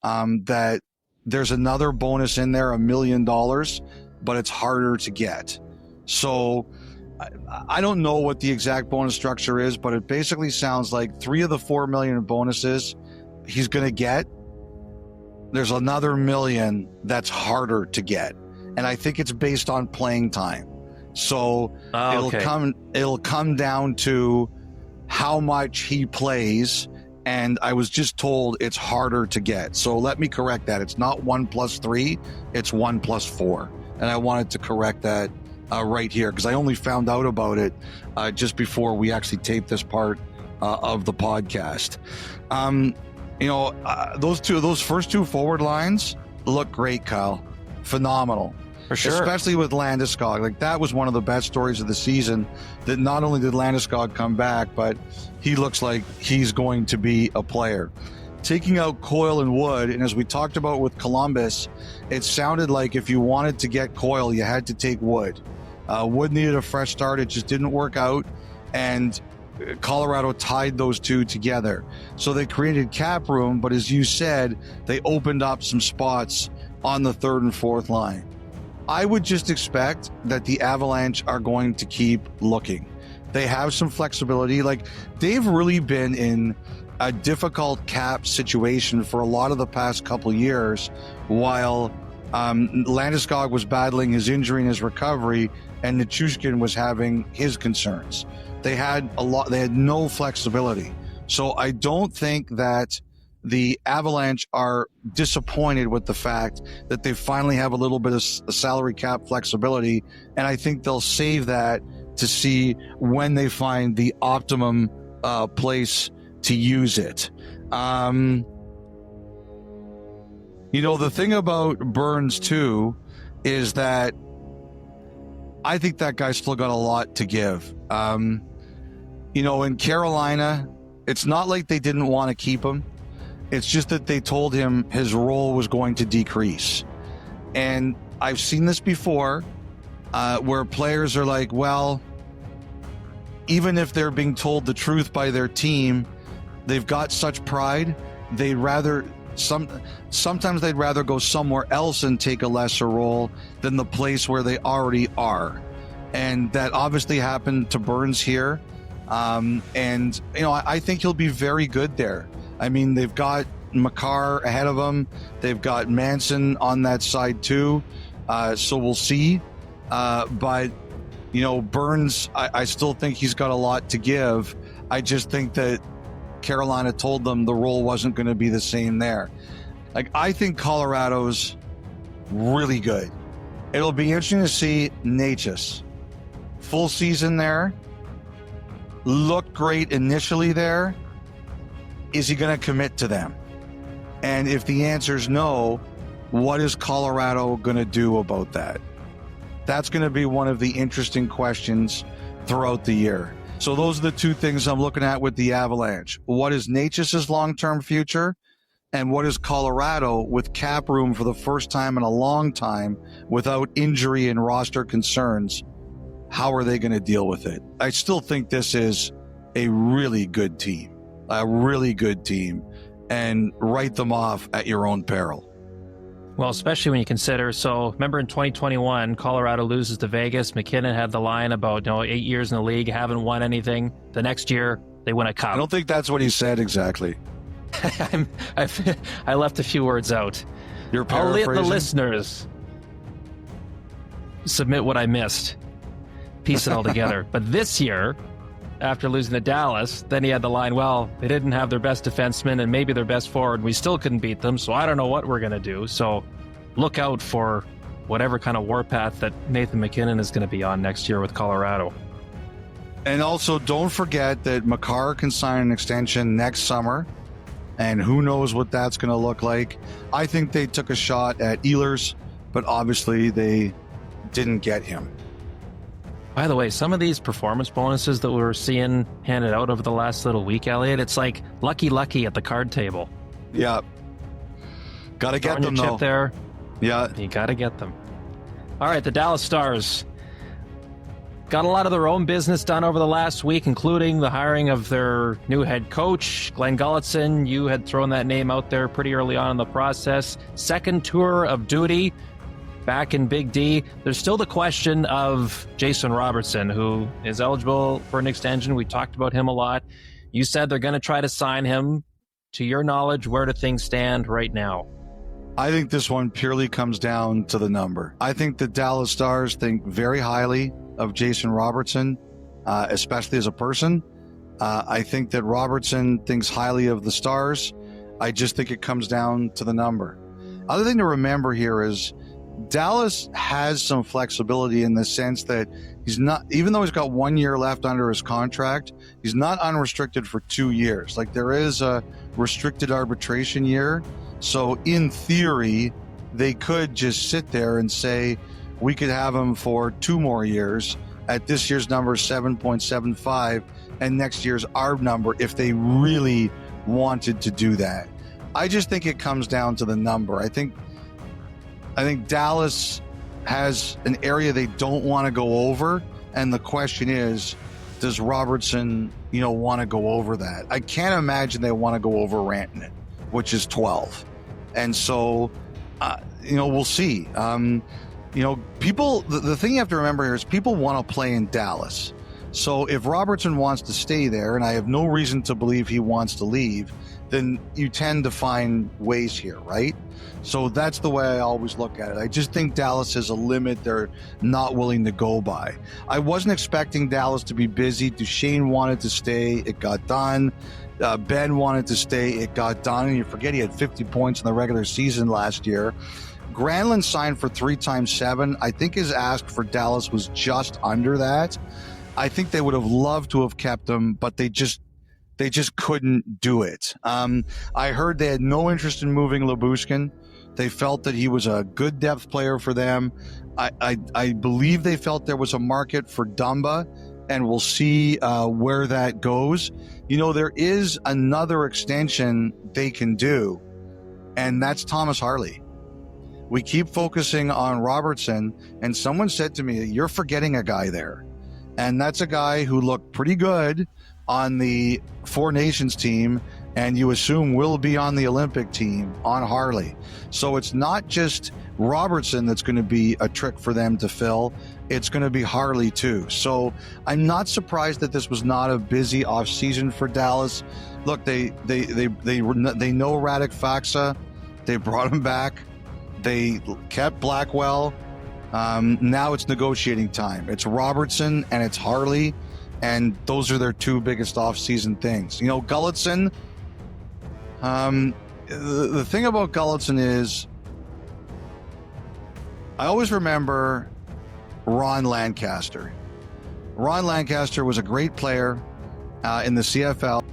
that there's another bonus in there, $1 million, but it's harder to get. So I don't know what the exact bonus structure is, but it basically sounds like 3 of the 4 million bonuses he's going to get. There's another $1 million that's harder to get. And I think it's based on playing time. So it'll come down to how much he plays. And I was just told it's harder to get. So let me correct that. It's not 1 + 3, it's 1 + 4. And I wanted to correct that right here, because I only found out about it just before we actually taped this part of the podcast. Those first 2 forward lines look great, Kyle. Phenomenal. For sure. Especially with Landeskog. Like, that was one of the best stories of the season, that not only did Landeskog come back, but he looks like he's going to be a player. Taking out Coyle and Wood, and as we talked about with Columbus, it sounded like if you wanted to get Coyle, you had to take Wood. Wood needed a fresh start. It just didn't work out, and Colorado tied those two together. So they created cap room, but as you said, they opened up some spots on the 3rd and 4th line. I would just expect that the Avalanche are going to keep looking. They have some flexibility. Like, they've really been in a difficult cap situation for a lot of the past couple years, while Landeskog was battling his injury and his recovery, and Nichushkin was having his concerns. They had no flexibility. So I don't think that the Avalanche are disappointed with the fact that they finally have a little bit of salary cap flexibility, and I think they'll save that to see when they find the optimum place to use it. The thing about Burns too is that I think that guy's still got a lot to give. In Carolina, it's not like they didn't want to keep him. It's just that they told him his role was going to decrease. And I've seen this before, where players are like, well, even if they're being told the truth by their team, they've got such pride, sometimes they'd rather go somewhere else and take a lesser role than the place where they already are. And that obviously happened to Burns here. I think he'll be very good there. I mean, they've got Makar ahead of them. They've got Manson on that side too. So we'll see. But Burns, I still think he's got a lot to give. I just think that Carolina told them the role wasn't going to be the same there. Like, I think Colorado's really good. It'll be interesting to see Necas. Full season there. Looked great initially there. Is he going to commit to them? And if the answer is no, what is Colorado going to do about that? That's going to be one of the interesting questions throughout the year. So those are the 2 things I'm looking at with the Avalanche. What is Necas' long-term future? And what is Colorado with cap room for the first time in a long time without injury and roster concerns? How are they going to deal with it? I still think this is a really good team. And write them off at your own peril. Well, especially when you consider, so remember in 2021, Colorado loses to Vegas. McKinnon had the line about 8 years in the league, haven't won anything. The next year, they win a cup. I don't think that's what he said exactly. I left a few words out. You're paraphrasing? I'll let the listeners submit what I missed, piece it all together. But this year, after losing to Dallas, then he had the line, well, they didn't have their best defenseman and maybe their best forward. We still couldn't beat them, so I don't know what we're going to do. So look out for whatever kind of warpath that Nathan McKinnon is going to be on next year with Colorado. And also, don't forget that Makar can sign an extension next summer, and who knows what that's going to look like. I think they took a shot at Ehlers, but obviously they didn't get him. By the way, some of these performance bonuses that we're seeing handed out over the last little week, Elliot, it's like lucky at the card table. Yeah. Got to get them, though. Chip there. Yeah. You got to get them. All right, the Dallas Stars. got a lot of their own business done over the last week, including the hiring of their new head coach, Glenn Gulletson. You had thrown that name out there pretty early on in the process. Second tour of duty back in Big D. There's still the question of Jason Robertson, who is eligible for an extension. We talked about him a lot. You said they're going to try to sign him. To your knowledge, where do things stand right now? I think this one purely comes down to the number. I think the Dallas Stars think very highly of Jason Robertson, especially as a person. I think that Robertson thinks highly of the Stars. I just think it comes down to the number. Other thing to remember here is Dallas has some flexibility in the sense that he's not, even though he's got 1 year left under his contract, he's not unrestricted for 2 years. Like, there is a restricted arbitration year. So in theory, they could just sit there and say, we could have him for 2 more years at this year's number 7.75 and next year's our number if they really wanted to do that. I just think it comes down to the number. I think Dallas has an area they don't want to go over, and the question is, does Robertson, want to go over that? I can't imagine they want to go over Rantanen, which is 12. And so, we'll see. People, the thing you have to remember here is people want to play in Dallas. So if Robertson wants to stay there, and I have no reason to believe he wants to leave, then you tend to find ways here, right? So that's the way I always look at it. I just think Dallas has a limit they're not willing to go by. I wasn't expecting Dallas to be busy. Duchesne wanted to stay. It got done. Ben wanted to stay. It got done. And you forget he had 50 points in the regular season last year. Granlund signed for 3 times 7. I think his ask for Dallas was just under that. I think they would have loved to have kept him, but they just couldn't do it. I heard they had no interest in moving Lyubushkin. They felt that he was a good depth player for them. I believe they felt there was a market for Dumba, and we'll see where that goes. There is another extension they can do, and that's Thomas Harley. We keep focusing on Robertson, and someone said to me, you're forgetting a guy there. And that's a guy who looked pretty good on the Four Nations team, and you assume will be on the Olympic team, on Harley. So it's not just Robertson that's going to be a trick for them to fill. It's going to be Harley too. So I'm not surprised that this was not a busy offseason for Dallas. Look, they know Radek Faksa. They brought him back. They kept Blackwell. Now it's negotiating time. It's Robertson and it's Harley, and those are their 2 biggest off-season things. Gulletson, the thing about Gulletson is I always remember Ron Lancaster. Ron Lancaster was a great player in the CFL.